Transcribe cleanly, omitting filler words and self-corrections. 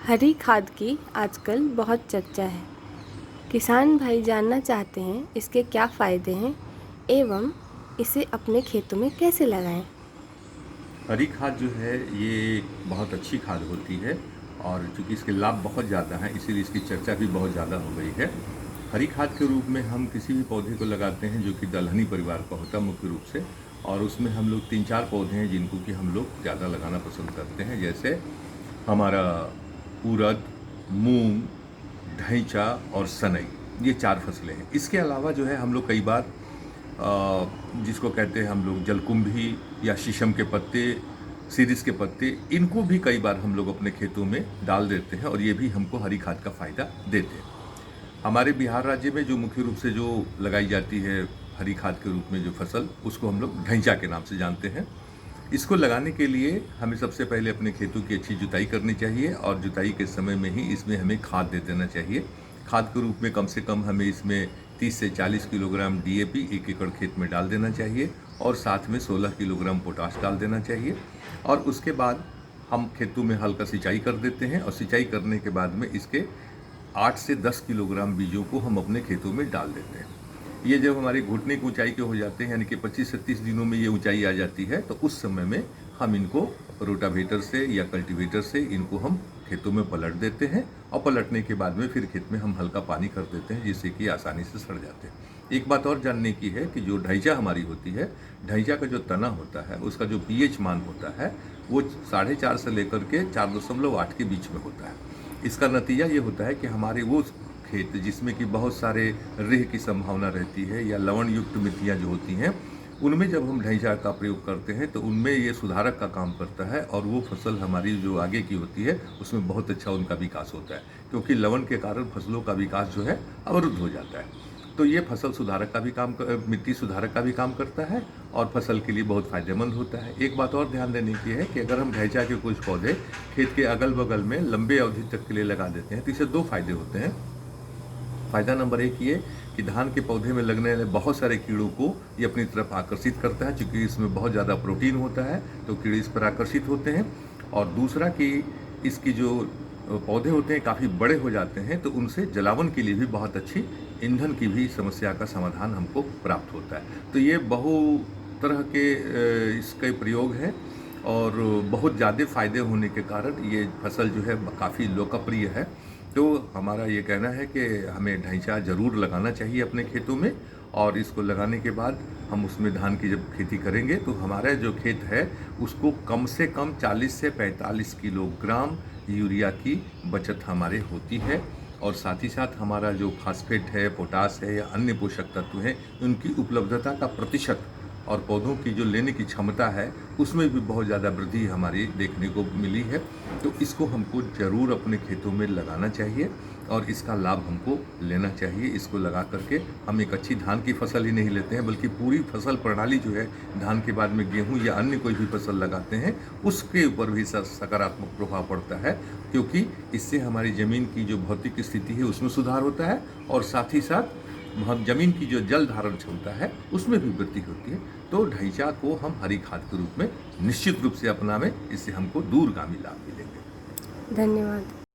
हरी खाद की आजकल बहुत चर्चा है। किसान भाई जानना चाहते हैं इसके क्या फ़ायदे हैं एवं इसे अपने खेतों में कैसे लगाएं। हरी खाद जो है ये एक बहुत अच्छी खाद होती है और चूंकि इसके लाभ बहुत ज़्यादा हैं इसीलिए इसकी चर्चा भी बहुत ज़्यादा हो गई है। हरी खाद के रूप में हम किसी भी पौधे को लगाते हैं जो कि दलहनी परिवार का होता है मुख्य रूप से, और उसमें हम लोग 3-4 पौधे हैं जिनको कि हम लोग ज़्यादा लगाना पसंद करते हैं, जैसे हमारा उड़द, मूंग, ढैंचा और सनई। ये 4 फसलें हैं। इसके अलावा जो है हम लोग कई बार जिसको कहते हैं हम लोग जलकुंभी या शीशम के पत्ते, सीरिस के पत्ते, इनको भी कई बार हम लोग अपने खेतों में डाल देते हैं और ये भी हमको हरी खाद का फ़ायदा देते हैं। हमारे बिहार राज्य में जो मुख्य रूप से जो लगाई जाती है हरी खाद के रूप में जो फसल, उसको हम लोग ढैंचा के नाम से जानते हैं। इसको लगाने के लिए हमें सबसे पहले अपने खेतों की अच्छी जुताई करनी चाहिए और जुताई के समय में ही इसमें हमें खाद दे देना चाहिए। खाद के रूप में कम से कम हमें इसमें 30 से 40 किलोग्राम डीएपी 1 एकड़ खेत में डाल देना चाहिए और साथ में 16 किलोग्राम पोटाश डाल देना चाहिए। और उसके बाद हम खेतों में हल्का सिंचाई कर देते हैं और सिंचाई करने के बाद में इसके 8 से 10 किलोग्राम बीजों को हम अपने खेतों में डाल देते हैं। ये जब हमारे घुटने की ऊंचाई के हो जाते हैं, यानी कि 25 से 30 दिनों में ये ऊंचाई आ जाती है, तो उस समय में हम इनको रोटावेटर से या कल्टीवेटर से इनको हम खेतों में पलट देते हैं और पलटने के बाद में फिर खेत में हम हल्का पानी कर देते हैं जिससे कि आसानी से सड़ जाते हैं। एक बात और जानने की है कि जो ढैंचा हमारी होती है, ढैंचा का जो तना होता है उसका जो पीएच मान होता है वो 4.5 से लेकर के 4.8 के बीच में होता है। इसका नतीजा ये होता है कि हमारे वो खेत जिसमें कि बहुत सारे रेह की संभावना रहती है या लवण युक्त मिट्टियाँ जो होती हैं, उनमें जब हम ढैंचा का प्रयोग करते हैं तो उनमें ये सुधारक का काम करता है और वो फसल हमारी जो आगे की होती है उसमें बहुत अच्छा उनका विकास होता है, क्योंकि लवण के कारण फसलों का विकास जो है अवरुद्ध हो जाता है। तो ये फसल सुधारक का भी काम मिट्टी सुधारक का भी काम करता है और फसल के लिए बहुत फायदेमंद होता है। एक बात और ध्यान देने की है कि अगर हम ढैंचा के कुछ पौधे खेत के अगल बगल में लंबे अवधि तक के लिए लगा देते हैं तो इससे 2 फायदे होते हैं। फ़ायदा नंबर 1 ये कि धान के पौधे में लगने वाले बहुत सारे कीड़ों को ये अपनी तरफ आकर्षित करता है, चूँकि इसमें बहुत ज़्यादा प्रोटीन होता है तो कीड़े इस पर आकर्षित होते हैं। और दूसरा कि इसकी जो पौधे होते हैं काफ़ी बड़े हो जाते हैं तो उनसे जलावन के लिए भी बहुत अच्छी ईंधन की भी समस्या का समाधान हमको प्राप्त होता है। तो ये बहु तरह के इसके प्रयोग हैं और बहुत ज़्यादा फ़ायदे होने के कारण ये फसल जो है काफ़ी लोकप्रिय है। तो हमारा ये कहना है कि हमें ढैंचा ज़रूर लगाना चाहिए अपने खेतों में, और इसको लगाने के बाद हम उसमें धान की जब खेती करेंगे तो हमारा जो खेत है उसको कम से कम 40 से 45 किलोग्राम यूरिया की बचत हमारे होती है। और साथ ही साथ हमारा जो फास्फेट है, पोटास है या अन्य पोषक तत्व हैं, उनकी उपलब्धता का प्रतिशत और पौधों की जो लेने की क्षमता है उसमें भी बहुत ज़्यादा वृद्धि हमारी देखने को मिली है। तो इसको हमको ज़रूर अपने खेतों में लगाना चाहिए और इसका लाभ हमको लेना चाहिए। इसको लगा करके हम एक अच्छी धान की फसल ही नहीं लेते हैं बल्कि पूरी फसल प्रणाली जो है, धान के बाद में गेहूं या अन्य कोई भी फसल लगाते हैं उसके ऊपर भी सकारात्मक प्रभाव पड़ता है, क्योंकि इससे हमारी ज़मीन की जो भौतिक स्थिति है उसमें सुधार होता है और साथ ही साथ हम जमीन की जो जल धारण क्षमता है उसमें भी वृद्धि होती है। तो ढैंचा को हम हरी खाद के रूप में निश्चित रूप से अपनावें, इससे हमको दूरगामी लाभ मिलेंगे। धन्यवाद।